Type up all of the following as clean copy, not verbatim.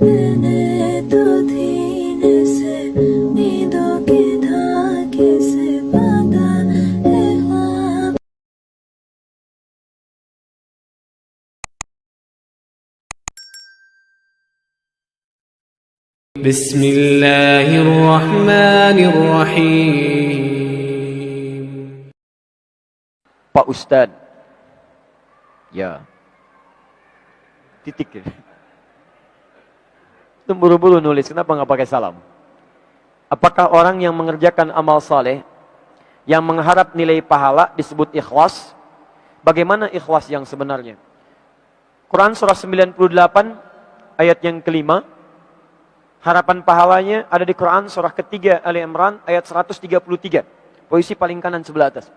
मैंने तो धीरे से नींदों के धागे से बांधा है ख्वाब। Bismillahirrahmanirrahim. Pak Ustad. Ya. Titik ya. Itu buru-buru nulis, kenapa nggak pakai salam? Apakah orang yang mengerjakan amal saleh, yang mengharap nilai pahala disebut ikhlas? Bagaimana ikhlas yang sebenarnya? Quran surah 98 ayat yang kelima. Harapan pahalanya ada di Quran surah ketiga Ali Imran ayat 133. Posisi paling kanan sebelah atas.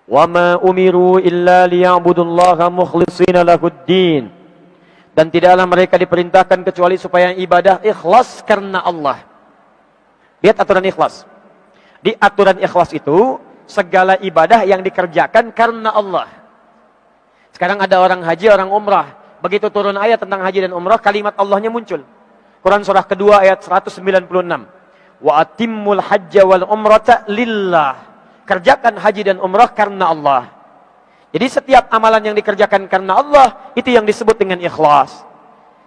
Wa ma umiru illa liya'budullaha mukhlishina lahuddin. Dan tidaklah mereka diperintahkan kecuali supaya ibadah ikhlas karena Allah. Lihat aturan ikhlas. Di aturan ikhlas itu segala ibadah yang dikerjakan karena Allah. Sekarang ada orang haji, orang umrah. Begitu turun ayat tentang haji dan umrah, kalimat Allahnya muncul. Quran surah kedua ayat 196. Wa atimmul hajja wal umrata lillah. Kerjakan haji dan umrah karena Allah. Jadi setiap amalan yang dikerjakan karena Allah, itu yang disebut dengan ikhlas.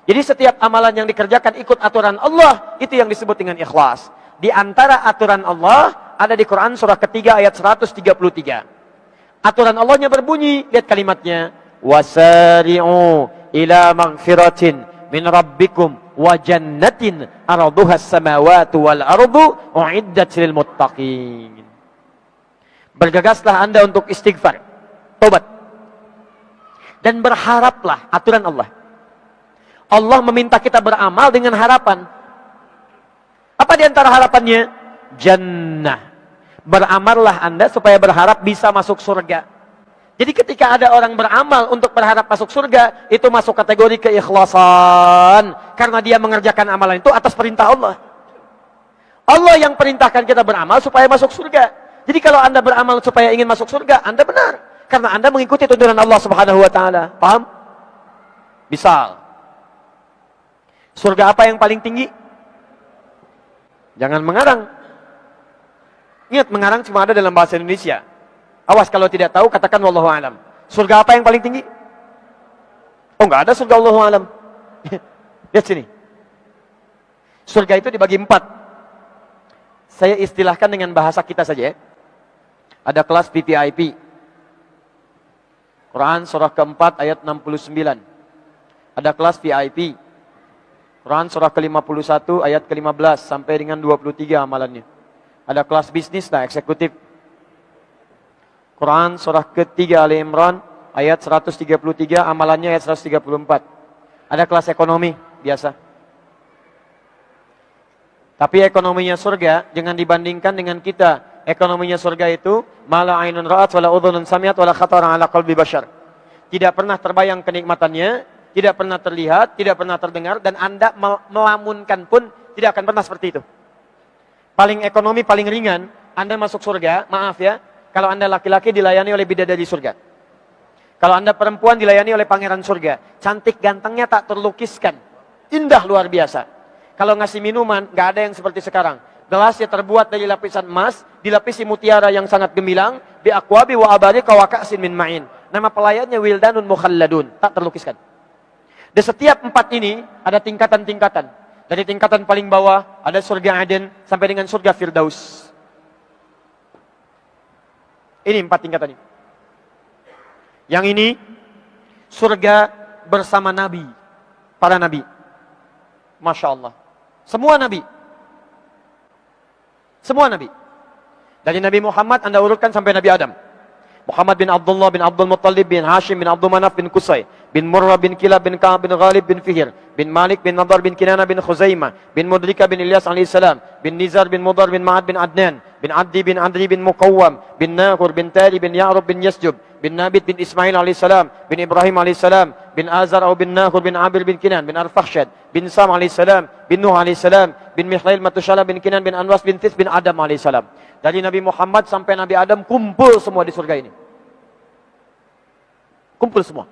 Jadi setiap amalan yang dikerjakan ikut aturan Allah, itu yang disebut dengan ikhlas. Di antara aturan Allah, ada di Quran surah ketiga ayat 133. Aturan Allahnya berbunyi, lihat kalimatnya. Wasari'u ila maghfiratin min rabbikum wa jannatin arduhas samawati wal ardu uiddat lil muttaqin. Bergegaslah Anda untuk istighfar, tobat. Dan berharaplah aturan Allah. Allah meminta kita beramal dengan harapan. Apa di antara harapannya? Jannah. Beramallah Anda supaya berharap bisa masuk surga. Jadi ketika ada orang beramal untuk berharap masuk surga, itu masuk kategori keikhlasan. Karena dia mengerjakan amalan itu atas perintah Allah. Allah yang perintahkan kita beramal supaya masuk surga. Jadi kalau Anda beramal supaya ingin masuk surga, Anda benar. Karena Anda mengikuti tuntunan Allah Subhanahu wa taala. Paham? Misal, surga apa yang paling tinggi? Jangan mengarang. Ingat, mengarang cuma ada dalam bahasa Indonesia. Awas kalau tidak tahu, katakan wallahu alam. Surga apa yang paling tinggi? Oh, enggak ada surga wallahu alam. Lihat sini. Surga itu dibagi 4. Saya istilahkan dengan bahasa kita saja ya. Ada kelas VVIP. Quran surah keempat ayat 69. Ada kelas VIP. Quran surah ke-51 ayat ke-15 sampai dengan 23 amalannya. Ada kelas bisnis, nah eksekutif. Quran surah ketiga Ali Imran ayat 133, amalannya ayat 134. Ada kelas ekonomi biasa. Tapi ekonominya surga jangan dibandingkan dengan kita. Ekonominya surga itu mala ainun ra'at wala udhunun sami'at wala khatara ala qalbi bashar. Tidak pernah terbayang kenikmatannya, tidak pernah terlihat, tidak pernah terdengar, dan Anda melamunkan pun tidak akan pernah seperti itu. Paling ekonomi, paling ringan, Anda masuk surga, maaf ya, kalau Anda laki-laki dilayani oleh bidadari surga. Kalau Anda perempuan dilayani oleh pangeran surga. Cantik gantengnya tak terlukiskan. Indah luar biasa. Kalau ngasih minuman, nggak ada yang seperti sekarang. Gelasnya terbuat dari lapisan emas, dilapisi mutiara yang sangat gemilang, bi aqwabi wa abarika wa ka'sin min ma'in. Nama pelayannya wildanun mukhalladun, tak terlukiskan. Di setiap 4 ini ada tingkatan-tingkatan. Dari tingkatan paling bawah ada surga Aden sampai dengan surga Firdaus. Ini 4 tingkatan ini. Yang ini surga bersama nabi, para nabi. Masya Allah. Semua nabi. Semua nabi. Dari Nabi Muhammad Anda urutkan sampai Nabi Adam. Muhammad bin Abdullah bin Abdul Muttalib bin Hashim bin Abdul Manaf bin Qusay bin Murrah bin Kilab bin Ka'ab bin Ghalib bin Fihir bin Malik bin Nadar bin Kinana bin Khuzaimah bin Mudrika bin Ilyas alaihissalam bin Nizar bin Mudar bin Ma'ad bin Adnan bin Addi bin Adri bin Muqawwam bin Nahur bin Tari bin Ya'rub bin Yasjub bin Nabit bin Ismail alaihissalam bin Ibrahim alaihissalam bin Azar bin Nahur bin Abir bin Kinan bin Arfakhshad bin Sam alaihissalam bin Nuh alaihissalam bin Mikhlail Matushala bin Kinan bin Anwas bin Tis bin Adam alaihissalam. Dari Nabi Muhammad sampai Nabi Adam kumpul semua di surga ini. Kumpul semua.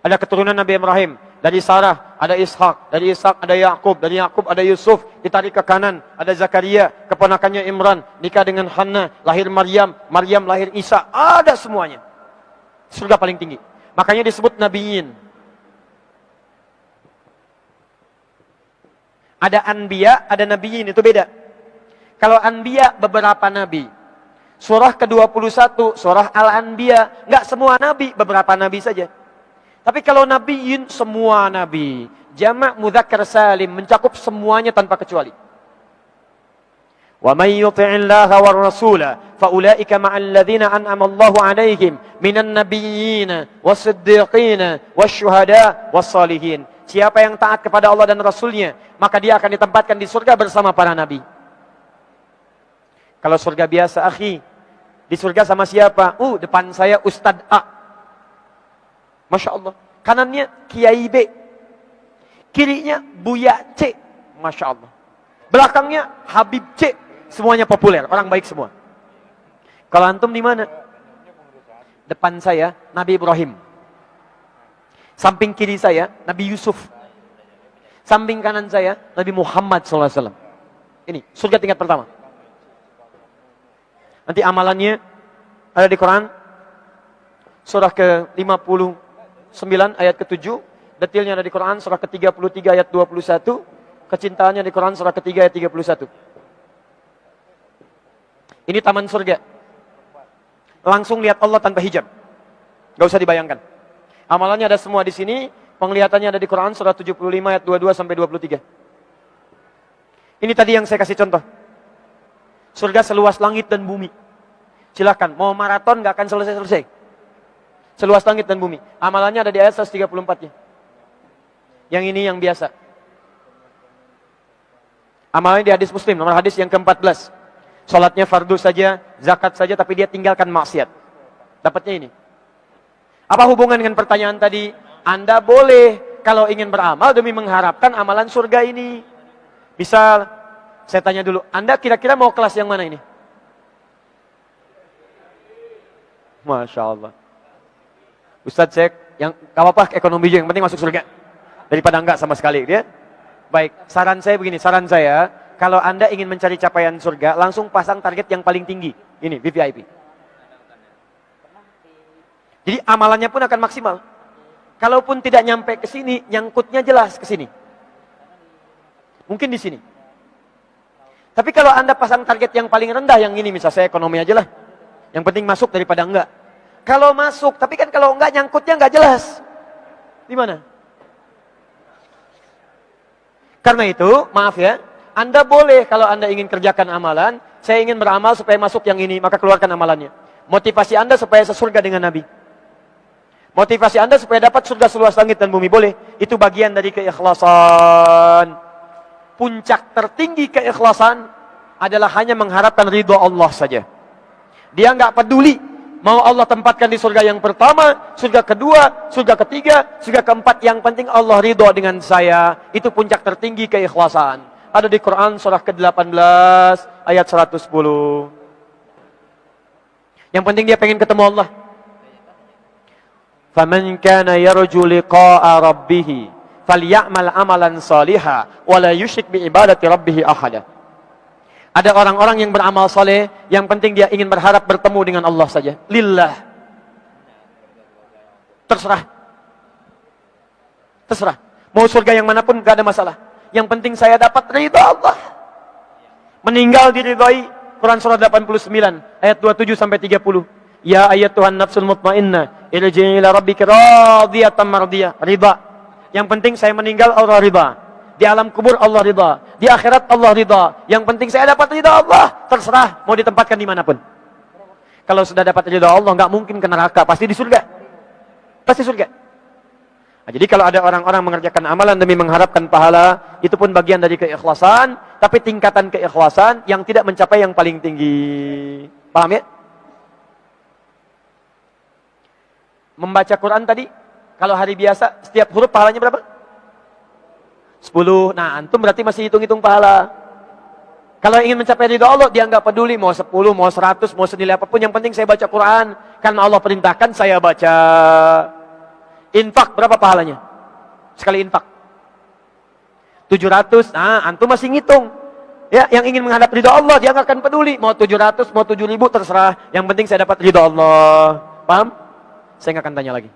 Ada keturunan Nabi Ibrahim. Dari Sarah ada Ishak, dari Ishak ada Yakub, dari Yakub ada Yusuf, ditarik ke kanan, ada Zakaria, keponakannya Imran, nikah dengan Hannah, lahir Maryam, Maryam lahir Isa, ada semuanya. Surga paling tinggi. Makanya disebut nabiyin. Ada anbiya, ada nabiyin, itu beda. Kalau anbiya beberapa nabi. Surah ke-21, surah Al-Anbiya, enggak semua nabi, beberapa nabi saja. Tapi kalau nabiyin, semua nabi. Jamak mudzakkar salim, mencakup semuanya tanpa kecuali. Wa may yuti'illaha war rasula fa ulaika ma'al ladzina an'ama Allahu 'alaihim minan nabiyyin was-siddiqin wasyuhada was-shalihin. Siapa yang taat kepada Allah dan Rasulnya, maka dia akan ditempatkan di surga bersama para nabi. Kalau surga biasa, akhi, di surga sama siapa? Depan saya Ustadz A. Masya Allah. Kanannya Kiai B. Kirinya Buya C. Masya Allah. Belakangnya Habib C. Semuanya populer, orang baik semua. Kalau antum di mana? Depan saya Nabi Ibrahim. Samping kiri saya Nabi Yusuf. Samping kanan saya Nabi Muhammad SAW. Ini surga tingkat pertama. Nanti amalannya ada di Quran. Surah ke-59 ayat ke-7. Detailnya ada di Quran surah ke-33 ayat 21. Kecintaannya di Quran surah ke-3 ayat 31. Ini taman surga. Langsung lihat Allah tanpa hijab. Gak usah dibayangkan. Amalannya ada semua di sini. Penglihatannya ada di Quran surah 75 ayat 22 sampai 23. Ini tadi yang saya kasih contoh. Surga seluas langit dan bumi. Silakan, mau maraton gak akan selesai-selesai. Seluas langit dan bumi. Amalannya ada di ayat 134-nya. Yang ini yang biasa. Amalannya di hadis Muslim, nomor hadis yang ke-14. Salatnya fardu saja, zakat saja, tapi dia tinggalkan maksiat. Dapatnya ini. Apa hubungan dengan pertanyaan tadi? Anda boleh kalau ingin beramal demi mengharapkan amalan surga ini. Misal, saya tanya dulu, Anda kira-kira mau kelas yang mana ini? Masya Allah. Ustadz cek, yang gak apa-apa ekonomi juga, yang penting masuk surga. Daripada enggak sama sekali. Ya? Baik, saran saya begini, saran saya, kalau Anda ingin mencari capaian surga, langsung pasang target yang paling tinggi. Ini, VVIP. Jadi amalannya pun akan maksimal. Kalaupun tidak nyampe ke sini, nyangkutnya jelas ke sini. Mungkin di sini. Tapi kalau Anda pasang target yang paling rendah, yang ini, misal saya ekonomi aja lah. Yang penting masuk daripada enggak. Kalau masuk, tapi kan kalau enggak nyangkutnya enggak jelas. Di mana? Karena itu, maaf ya, Anda boleh kalau Anda ingin kerjakan amalan, saya ingin beramal supaya masuk yang ini, maka keluarkan amalannya. Motivasi Anda supaya sesurga dengan Nabi. Motivasi Anda supaya dapat surga seluas langit dan bumi, boleh. Itu bagian dari keikhlasan. Puncak tertinggi keikhlasan adalah hanya mengharapkan ridho Allah saja. Dia nggak peduli mau Allah tempatkan di surga yang pertama, surga kedua, surga ketiga, surga keempat. Yang penting Allah ridho dengan saya. Itu puncak tertinggi keikhlasan. Ada di Quran surah ke-18 ayat 110. Yang penting dia pengen ketemu Allah. فَمَنْ كَانَ يَرْجُو لِقَاءَ رَبِّهِ فَلْيَعْمَلْ عَمَلًا صَالِحًا وَلَا يُشْرِكْ بِعِبَادَةِ رَبِّهِ أَحَدًا. Ada orang-orang yang beramal saleh, yang penting dia ingin berharap bertemu dengan Allah saja. Lillah. Terserah. Terserah. Mau surga yang manapun gak ada masalah. Yang penting saya dapat ridha Allah. Meninggal diridhai. Quran surah 89 ayat 27 sampai 30. Ya ayyatuhan nafsul mutmainnah, irji'i ila rabbika radiyatan mardiyah. Ridha. Yang penting saya meninggal Allah ridha. Di alam kubur Allah ridha. Di akhirat Allah ridha. Yang penting saya dapat ridha Allah. Terserah mau ditempatkan dimanapun. Kalau sudah dapat ridha Allah, nggak mungkin ke neraka. Pasti di surga. Pasti surga. Nah, jadi kalau ada orang-orang mengerjakan amalan demi mengharapkan pahala, itu pun bagian dari keikhlasan. Tapi tingkatan keikhlasan yang tidak mencapai yang paling tinggi. Paham ya? Membaca Quran tadi, kalau hari biasa, setiap huruf pahalanya berapa? 10. Nah, antum berarti masih hitung-hitung pahala. Kalau ingin mencapai ridha Allah, dia nggak peduli mau 10, mau 100, mau senilai apapun. Yang penting saya baca Quran. Karena Allah perintahkan, saya baca. Infak, berapa pahalanya? Sekali infak. 700, antum masih ngitung. Ya, yang ingin menghadap ridha Allah, dia nggak akan peduli. Mau 700, mau 7.000, terserah. Yang penting saya dapat ridha Allah. Paham? Saya nggak akan tanya lagi.